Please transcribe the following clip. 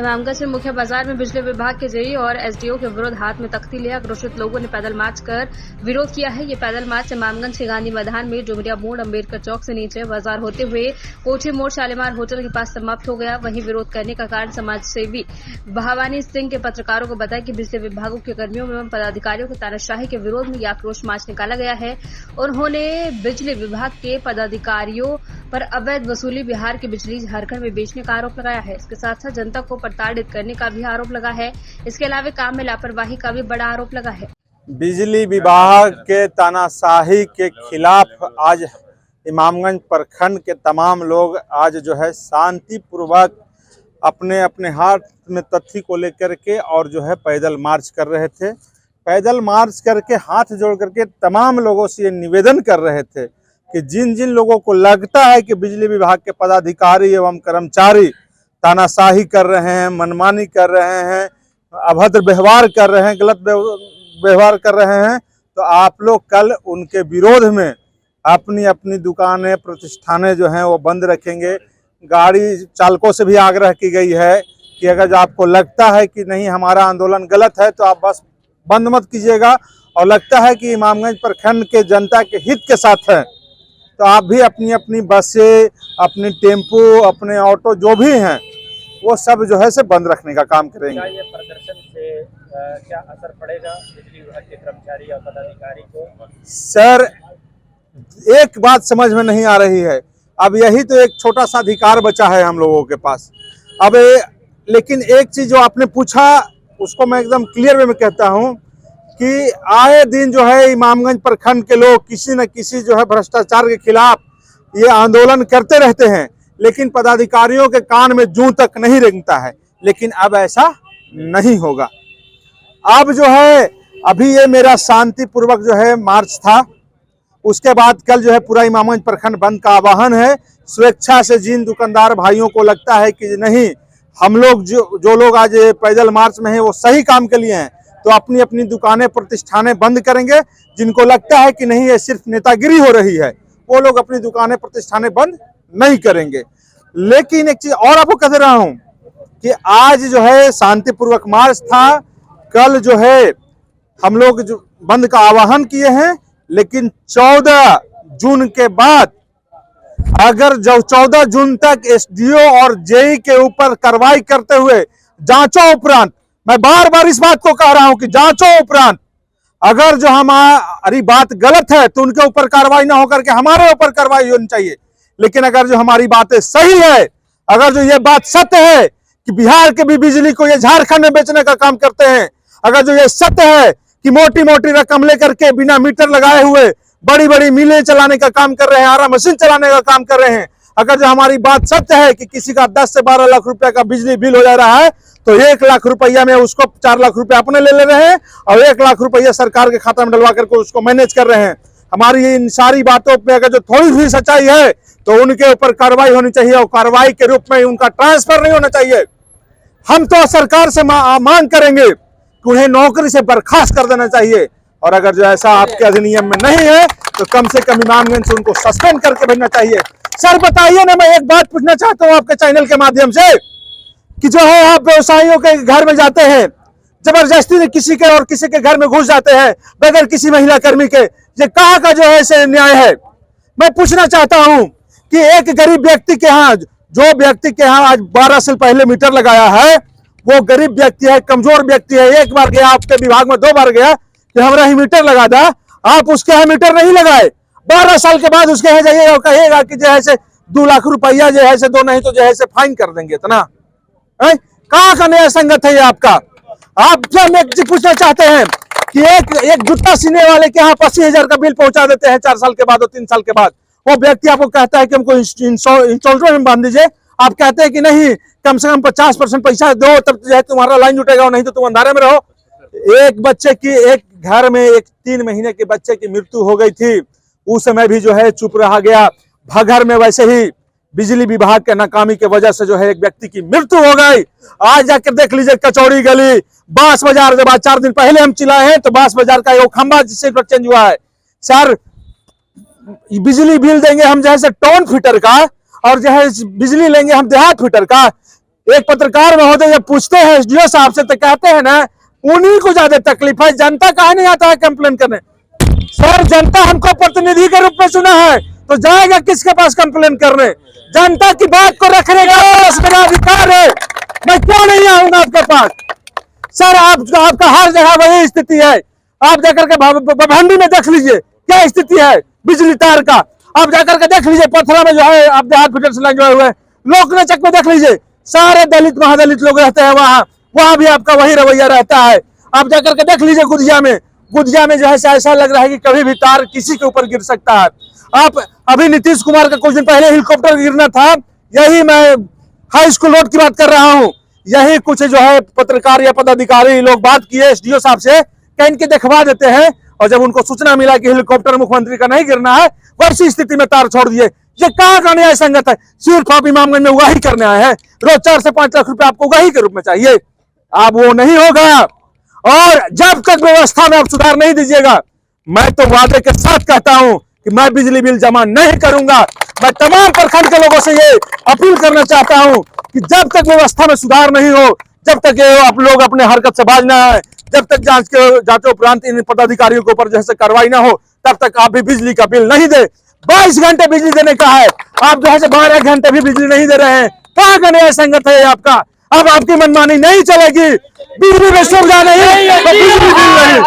इमामगंज में मुख्य बाजार में बिजली विभाग के जेई और एसडीओ के विरुद्ध हाथ में तख्ती लिया आक्रोशित लोगों ने पैदल मार्च कर विरोध किया है। ये पैदल मार्च इमामगंज के गांधी मैदान में डुमरिया मोड़ अम्बेडकर चौक से नीचे बाजार होते हुए कोठी मोड़ शालीमार होटल के पास समाप्त हो गया। वहीं विरोध करने का कारण समाज सेवी भवानी सिंह के पत्रकारों को बताया कि बिजली विभागों के कर्मियों एवं पदाधिकारियों की तानाशाही के विरोध में यह आक्रोश मार्च निकाला गया है। उन्होंने बिजली विभाग के पदाधिकारियों पर अवैध वसूली बिहार की बिजली झारखंड में बेचने का आरोप लगाया है। इसके साथ साथ जनता को प्रताड़ित करने का भी आरोप लगा है। इसके अलावा काम में लापरवाही का भी बड़ा आरोप लगा है। बिजली विभाग के तानाशाही के खिलाफ आज इमामगंज प्रखंड के तमाम लोग आज जो है शांतिपूर्वक अपने अपने हाथ में तख्ती को लेकर के और जो है पैदल मार्च कर रहे थे। पैदल मार्च करके हाथ जोड़ करके तमाम लोगों से ये निवेदन कर रहे थे कि जिन जिन लोगों को लगता है कि बिजली विभाग के पदाधिकारी एवं कर्मचारी तानाशाही कर रहे हैं, मनमानी कर रहे हैं, अभद्र व्यवहार कर रहे हैं, गलत व्यवहार कर रहे हैं, तो आप लोग कल उनके विरोध में अपनी अपनी दुकानें प्रतिष्ठानें जो हैं वो बंद रखेंगे। गाड़ी चालकों से भी आग्रह की गई है कि अगर आपको लगता है कि नहीं हमारा आंदोलन गलत है तो आप बस बंद मत कीजिएगा, और लगता है कि इमामगंज प्रखंड के जनता के हित के साथ है तो आप भी अपनी अपनी बसें, अपनी टेम्पो, अपने ऑटो जो भी हैं वो सब जो है से बंद रखने का काम करेंगे। क्या ये प्रदर्शन से क्या असर पड़ेगा बिजली विभाग के कर्मचारी और पदाधिकारी को? सर, एक बात समझ में नहीं आ रही है। अब यही तो एक छोटा सा अधिकार बचा है हम लोगों के पास। अब लेकिन एक चीज जो आपने पूछा उसको मैं एकदम क्लियर वे में कहता हूं कि आए दिन जो है इमामगंज प्रखंड के लोग किसी न किसी जो है भ्रष्टाचार के खिलाफ ये आंदोलन करते रहते हैं, लेकिन पदाधिकारियों के कान में जूं तक नहीं रेंगता है। लेकिन अब ऐसा नहीं होगा। अब जो है अभी ये मेरा शांतिपूर्वक जो है मार्च था, उसके बाद कल जो है पूरा इमामगंज प्रखंड बंद का आह्वान है। स्वेच्छा से जिन दुकानदार भाइयों को लगता है कि नहीं हम लोग जो लोग आज पैदल मार्च में हैं वो सही काम के लिए हैं तो अपनी अपनी दुकानें प्रतिष्ठानें बंद करेंगे। जिनको लगता है कि नहीं ये सिर्फ नेतागिरी हो रही है वो लोग अपनी दुकानें प्रतिष्ठानें बंद नहीं करेंगे। लेकिन एक चीज और आपको कह रहा हूं कि आज जो है शांतिपूर्वक मार्च था, कल जो है हम लोग जो बंद का आह्वान किए हैं, लेकिन 14 जून के बाद अगर जो 14 जून तक एसडीओ और जेई के ऊपर कार्रवाई करते हुए जांचों उपरांत, मैं बार बार इस बात को कह रहा हूं कि जांचों उपरांत अगर जो हमारी बात गलत है तो उनके ऊपर कार्रवाई ना होकर के हमारे ऊपर कार्रवाई होनी चाहिए। लेकिन अगर जो हमारी बातें सही है, अगर जो ये बात सत्य है कि बिहार के भी बिजली को ये झारखंड में बेचने का काम करते हैं, अगर जो ये सत्य है कि मोटी मोटी रकम लेकर के बिना मीटर लगाए हुए बड़ी बड़ी मिलें चलाने का काम कर रहे हैं, आरा मशीन चलाने का काम कर रहे हैं, अगर जो हमारी बात सत्य है कि किसी का 10 से 12 लाख रुपए का बिजली बिल हो जा रहा है तो 1 लाख रुपया में उसको 4 लाख रुपए अपने ले रहे हैं और 1 लाख रुपया सरकार के खाता में डलवा करके उसको मैनेज कर रहे हैं। हमारी इन सारी बातों पे अगर जो थोड़ी भी सच्चाई है तो उनके ऊपर कार्रवाई होनी चाहिए और कार्रवाई के रूप में उनका ट्रांसफर नहीं होना चाहिए। हम तो सरकार से मांग करेंगे कि उन्हें नौकरी से बर्खास्त कर देना चाहिए, और अगर जो ऐसा आपके अधिनियम में नहीं है तो कम से कम इमामगंज से उनको सस्पेंड करके भेजना चाहिए। सर बताइए ना, मैं एक बात पूछना चाहता हूं आपके चैनल के माध्यम से कि जो है आप व्यवसायियों के घर में जाते हैं, जबरदस्ती किसी के और किसी के घर में घुस जाते हैं बगैर किसी महिला कर्मी के, ये कहाँ का जो है से न्याय है? मैं पूछना चाहता हूं कि एक गरीब व्यक्ति के यहाँ, जो व्यक्ति के यहाँ आज 12 साल पहले मीटर लगाया है वो गरीब व्यक्ति है, कमजोर व्यक्ति है, एक बार गया आपके विभाग में, 2 बार गया कि हमारा ही मीटर लगा था, आप उसके यहाँ मीटर नहीं लगाए, 12 साल के बाद उसके यहाँ जाइएगा और कहिएगा कि जो है से 2 लाख रुपया जो है से दो, नहीं तो जो है से फाइन कर देंगे। इतना कहाँ का नया संगत है ये आपका? आपसे हम एक चीज पूछना चाहते हैं कि एक जूता सीने वाले के यहाँ 80,000 का बिल पहुंचा देते हैं 4 साल के बाद और 3 साल के बाद। वो व्यक्ति आपको कहता है कि हमको इंस्टॉलमेंट में बांध दीजिए, आप कहते हैं कि नहीं कम से कम 50% पैसा दो तब जो है तुम्हारा लाइन जुटेगा, नहीं तो तुम अंधारे में रहो। एक बच्चे की, एक घर में एक 3 महीने के बच्चे की मृत्यु हो गई थी, उस समय भी जो है चुप रहा गया। भगर में वैसे ही बिजली विभाग के नाकामी की वजह से जो है एक व्यक्ति की मृत्यु हो गई। आज जाकर देख लीजिए कचौड़ी गली, बांस बाजार, जब आज 4 दिन पहले हम चिल्लाए हैं तो बांस बाजार का एक खंभा जिससे चेंज हुआ है। सर बिजली बिल देंगे हम जो है टोन फीटर का और जो है बिजली लेंगे हम देहात फीटर का। एक पत्रकार महोदय जब पूछते हैं एसडीओ साहब से तो कहते हैं ना उन्हीं को ज्यादा तकलीफ है, जनता कहा नहीं आता है कंप्लेन करने। सर जनता हमको प्रतिनिधि के रूप में चुना है तो जाएगा किसके पास कंप्लेन करने? जनता की बात को रखने का मेरा अधिकार है, मैं क्यों नहीं आऊंगा आपके पास? सर आपका हर जगह वही स्थिति है। आप जाकर के भंडी में देख लीजिए क्या स्थिति है बिजली तार का। आप जाकर के देख लीजिए पथरा में जो है आप देहात फीडर से लगे हुए, लोकनाचक में देख लीजिए सारे दलित महादलित लोग रहते हैं वहां भी आपका वही रवैया रहता है। आप जाकर के देख लीजिए गुजिया में जो है ऐसा लग रहा है कि कभी भी तार किसी के ऊपर गिर सकता है। आप अभी नीतीश कुमार का कुछ दिन पहले हेलीकॉप्टर गिरना था, यही मैं हाई स्कूल रोड की बात कर रहा हूँ, यही कुछ जो है पत्रकार या पदाधिकारी लोग बात किए एसडीओ साहब से कहीं के दिखवा देते हैं, और जब उनको सूचना मिला कि हेलीकॉप्टर मुख्यमंत्री का नहीं गिरना है वैसी स्थिति में तार छोड़ दिए। ये कहाँ का न्याय संगत है? सिर्फ आप इमामगंज में उगाही करने आए हैं, रोज 4 से 5 लाख रुपए आपको उगाही के रूप में चाहिए, अब वो नहीं होगा। और जब तक व्यवस्था में आप सुधार नहीं दीजिएगा, मैं तो वादे के साथ कहता हूं कि मैं बिजली बिल जमा नहीं करूंगा। मैं तमाम प्रखंड के लोगों से ये अपील करना चाहता हूं कि जब तक व्यवस्था में सुधार नहीं हो, जब तक ये आप लोग अपने हरकत से बाज ना आए, जब तक जांच उपरांत इन पदाधिकारियों के ऊपर जैसे कार्रवाई ना हो, तब तक आप भी बिजली का बिल नहीं दे। 22 घंटे बिजली देने का है, आप जो है 12 घंटे भी बिजली नहीं दे रहे हैं। कहाँ का न्याय संगत है आपका? अब आपकी मनमानी नहीं चलेगी, बिजली में सुविधा नहीं तो बिजली बिल नहीं।